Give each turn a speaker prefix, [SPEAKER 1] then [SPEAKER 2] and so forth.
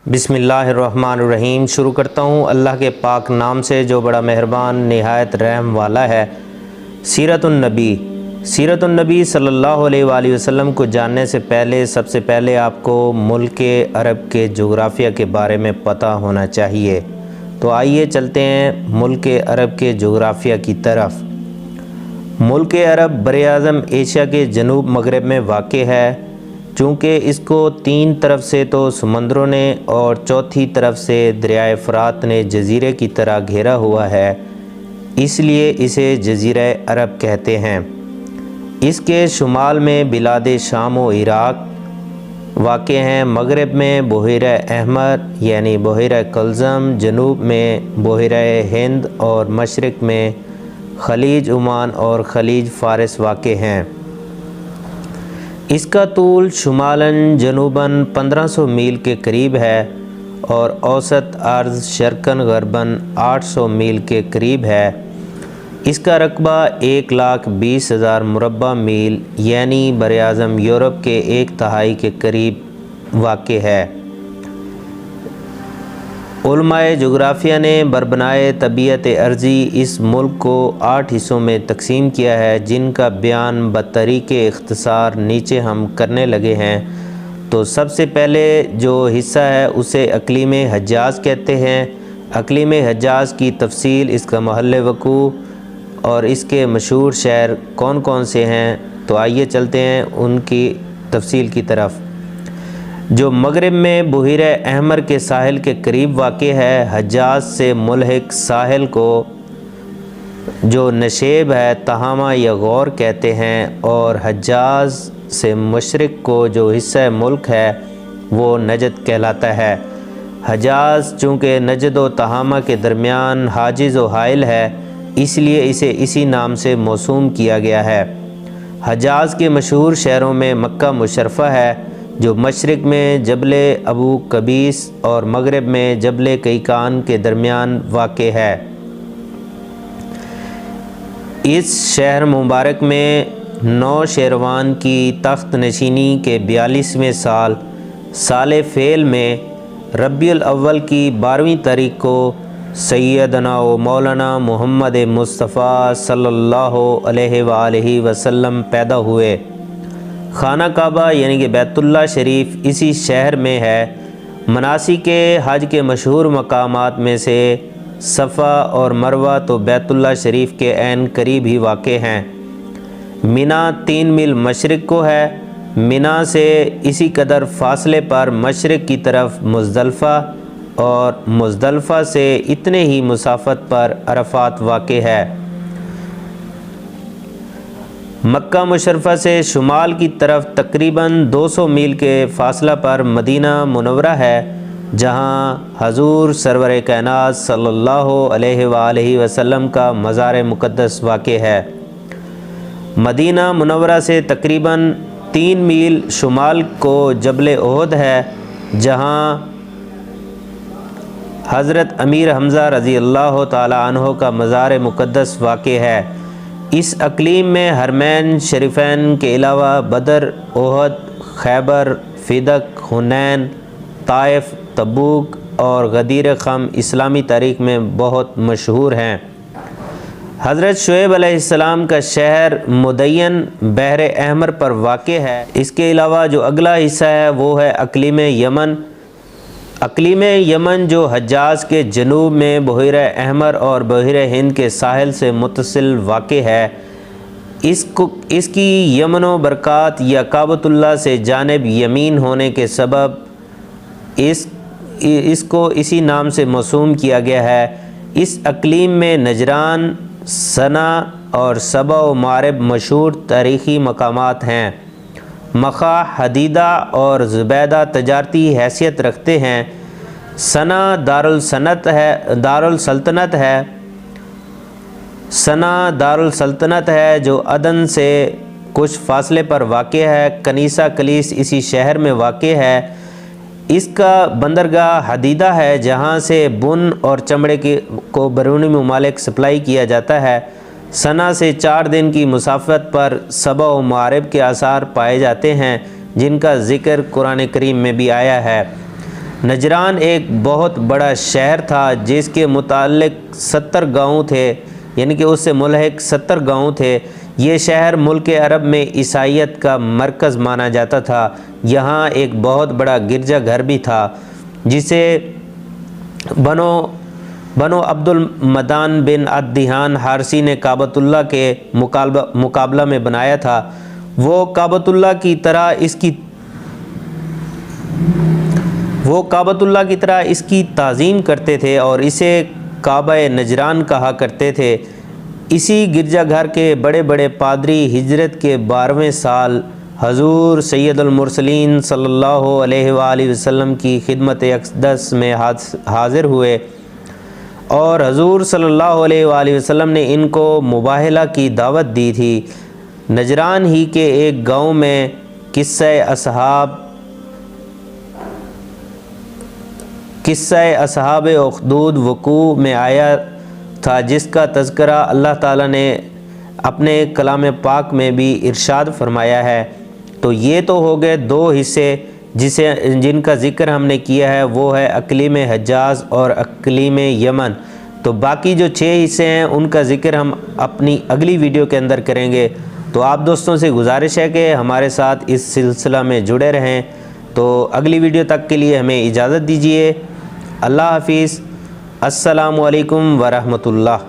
[SPEAKER 1] بسم اللہ الرحمن الرحیم۔ شروع کرتا ہوں اللہ کے پاک نام سے جو بڑا مہربان نہایت رحم والا ہے۔ سیرت النبی صلی اللہ علیہ وآلہ وسلم کو جاننے سے پہلے سب سے پہلے آپ کو ملک عرب کے جغرافیہ کے بارے میں پتہ ہونا چاہیے۔ تو آئیے چلتے ہیں ملک عرب کے جغرافیہ کی طرف۔ ملک عرب براعظم ایشیا کے جنوب مغرب میں واقع ہے۔ چونکہ اس کو 3 طرف سے تو سمندروں نے اور چوتھی طرف سے دریائے فرات نے جزیرے کی طرح گھیرا ہوا ہے، اس لیے اسے جزیرہ عرب کہتے ہیں۔ اس کے شمال میں بلاد شام و عراق واقع ہیں، مغرب میں بحیرہ احمر یعنی بحیرہ کلزم، جنوب میں بحیرہ ہند اور مشرق میں خلیج عمان اور خلیج فارس واقع ہیں۔ اس کا طول شمالاً جنوباً 1500 میل کے قریب ہے اور اوسط عرض شرقاً غرباً 800 میل کے قریب ہے۔ اس کا رقبہ 1,20,000 مربع میل یعنی براعظم یورپ کے 1/3 کے قریب واقع ہے۔ علماء جغرافیہ نے بربنائے طبیعت ارضی اس ملک کو 8 حصوں میں تقسیم کیا ہے، جن کا بیان بطریق اختصار نیچے ہم کرنے لگے ہیں۔ تو سب سے پہلے جو حصہ ہے اسے اقلیم حجاز کہتے ہیں۔ اقلیم حجاز کی تفصیل، اس کا محل وقوع اور اس کے مشہور شہر کون کون سے ہیں، تو آئیے چلتے ہیں ان کی تفصیل کی طرف۔ جو مغرب میں بحیرہ احمر کے ساحل کے قریب واقع ہے، حجاز سے ملحق ساحل کو جو نشیب ہے تہامہ یا غور کہتے ہیں، اور حجاز سے مشرق کو جو حصہ ملک ہے وہ نجد کہلاتا ہے۔ حجاز چونکہ نجد و تہامہ کے درمیان حاجز و حائل ہے، اس لیے اسے اسی نام سے موسوم کیا گیا ہے۔ حجاز کے مشہور شہروں میں مکہ مشرفہ ہے، جو مشرق میں جبل ابو قبیس اور مغرب میں جبل کیکان کے درمیان واقع ہے۔ اس شہر مبارک میں نوشیروان کی تخت نشینی کے 42ویں سال فیل میں ربیع الاول کی 12ویں تاریخ کو سیدنا و مولانا محمد مصطفیٰ صلی اللہ علیہ وآلہ وسلم پیدا ہوئے۔ خانہ کعبہ یعنی کہ بیت اللہ شریف اسی شہر میں ہے۔ مناسک حج کے مشہور مقامات میں سے صفا اور مروہ تو بیت اللہ شریف کے عین قریب ہی واقع ہیں۔ مینا 3 میل مشرق کو ہے۔ مینا سے اسی قدر فاصلے پر مشرق کی طرف مزدلفہ اور مزدلفہ سے اتنے ہی مسافت پر عرفات واقع ہے۔ مکہ مشرفہ سے شمال کی طرف تقریباً 200 میل کے فاصلہ پر مدینہ منورہ ہے، جہاں حضور سرور کائنات صلی اللہ علیہ وآلہ وسلم کا مزار مقدس واقع ہے۔ مدینہ منورہ سے تقریباً 3 میل شمال کو جبل احد ہے، جہاں حضرت امیر حمزہ رضی اللہ تعالی عنہ کا مزار مقدس واقع ہے۔ اس اقلیم میں حرمین شریفین کے علاوہ بدر، احد، خیبر، فدق، حنین، طائف، تبوک اور غدیر خم اسلامی تاریخ میں بہت مشہور ہیں۔ حضرت شعیب علیہ السلام کا شہر مدین بحر احمر پر واقع ہے۔ اس کے علاوہ جو اگلا حصہ ہے وہ ہے اقلیم یمن۔ اقلیم یمن جو حجاز کے جنوب میں بحیرہ احمر اور بحیرہ ہند کے ساحل سے متصل واقع ہے۔ اس کی یمن و برکات یا کعبۃ اللہ سے جانب یمین ہونے کے سبب اس کو اسی نام سے موسوم کیا گیا ہے۔ اس اقلیم میں نجران، صنع اور سبا و مارب مشہور تاریخی مقامات ہیں۔ مخا، حدیدہ اور زبیدہ تجارتی حیثیت رکھتے ہیں۔ صنع دارالسلطنت ہے جو عدن سے کچھ فاصلے پر واقع ہے۔ کنیسہ کلیس اسی شہر میں واقع ہے۔ اس کا بندرگاہ حدیدہ ہے، جہاں سے بن اور چمڑے کو بیرونی ممالک سپلائی کیا جاتا ہے۔ صنع سے 4 دن کی مسافت پر سبا و معارب کے آثار پائے جاتے ہیں، جن کا ذکر قرآن کریم میں بھی آیا ہے۔ نجران ایک بہت بڑا شہر تھا جس کے متعلق 70 گاؤں تھے، یعنی کہ اس سے ملحق 70 گاؤں تھے۔ یہ شہر ملک عرب میں عیسائیت کا مرکز مانا جاتا تھا۔ یہاں ایک بہت بڑا گرجا گھر بھی تھا جسے بنو عبد المدان بن عدیان حارثی نے کعبۃ اللہ کے مقابلہ میں بنایا تھا۔ وہ کعبۃ اللہ کی طرح اس کی تعظیم کرتے تھے اور اسے کعبہ نجران کہا کرتے تھے۔ اسی گرجا گھر کے بڑے بڑے پادری ہجرت کے 12ویں سال حضور سید المرسلین صلی اللہ علیہ وآلہ وسلم کی خدمت اقدس میں حاضر ہوئے اور حضور صلی اللہ علیہ وآلہ وسلم نے ان کو مباہلہ کی دعوت دی تھی۔ نجران ہی کے ایک گاؤں میں قصہ اصحاب اخدود وقوع میں آیا تھا، جس کا تذکرہ اللہ تعالیٰ نے اپنے کلام پاک میں بھی ارشاد فرمایا ہے۔ تو یہ تو ہو گئے 2 حصے جن کا ذکر ہم نے کیا ہے، وہ ہے اقلیم حجاز اور اقلیم یمن۔ تو باقی جو 6 حصے ہیں ان کا ذکر ہم اپنی اگلی ویڈیو کے اندر کریں گے۔ تو آپ دوستوں سے گزارش ہے کہ ہمارے ساتھ اس سلسلہ میں جڑے رہیں۔ تو اگلی ویڈیو تک کے لیے ہمیں اجازت دیجیے۔ اللہ حافظ۔ السلام علیکم ورحمۃ اللہ۔